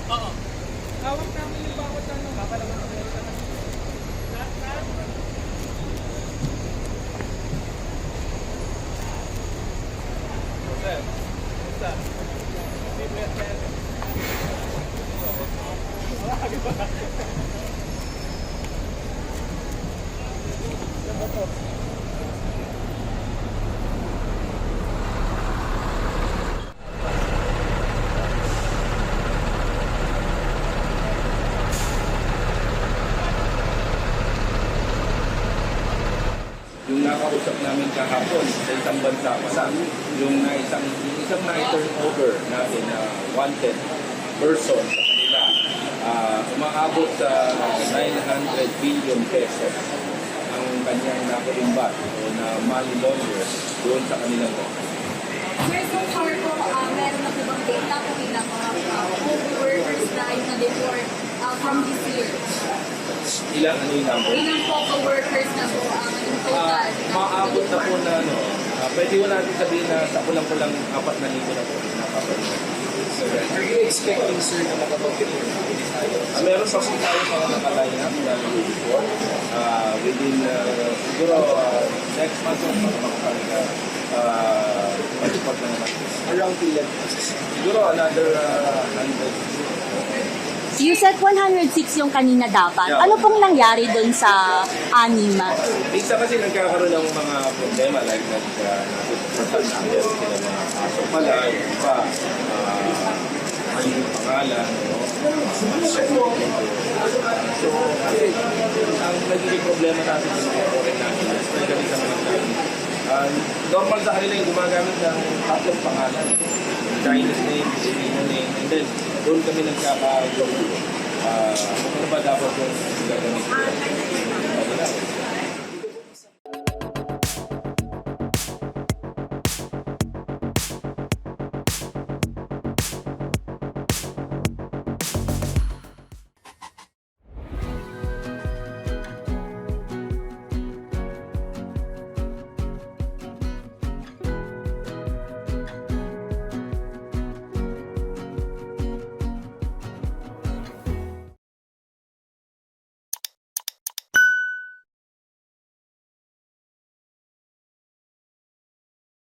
Oo. Hawak namin yung bawat ano. Papalaman ko meron ka na. Sir, basta. Biblet na yan. Ano ba to? Yung nakausap namin kahapon sa isang bansa pala, yung isang na-turnover natin na wanted person sa kanila, umaabot sa 900 billion pesos ang kanyang nakulimbat o na money launderer doon sa kanilang office. Sir, so far po, meron na po bang data po ilang co-workers na na-deport from this year? Ilang ano yung number? Ilang po co-workers na po ang total? Maabot na po na ano, pwede ko natin sabihin na sa kulang-kulang 4,000 na po nakapag. Are you expecting, sir, na makapag-deliver tayo? Meron pa po tayo mga nakaline up na report within siguro next month o mag-report na naman. Around ilan? Siguro another 100. You said 106 yung kanina dapat. Yeah. Ano pong nangyari doon sa anima? Minsan kasi nagkakaroon ng mga problema like nag-total number sila mga aso pala, yung iba, ano yung pangalan, no? So, kasi ang nagiging problema natin sa mga foreign natin, especially sa mga normal sa kanila yung gumagamit ng tatlong pangalan. Chinese name, Filipino name, and then doon kami nagkakagulo. Ano ba dapat yung gagamit nila?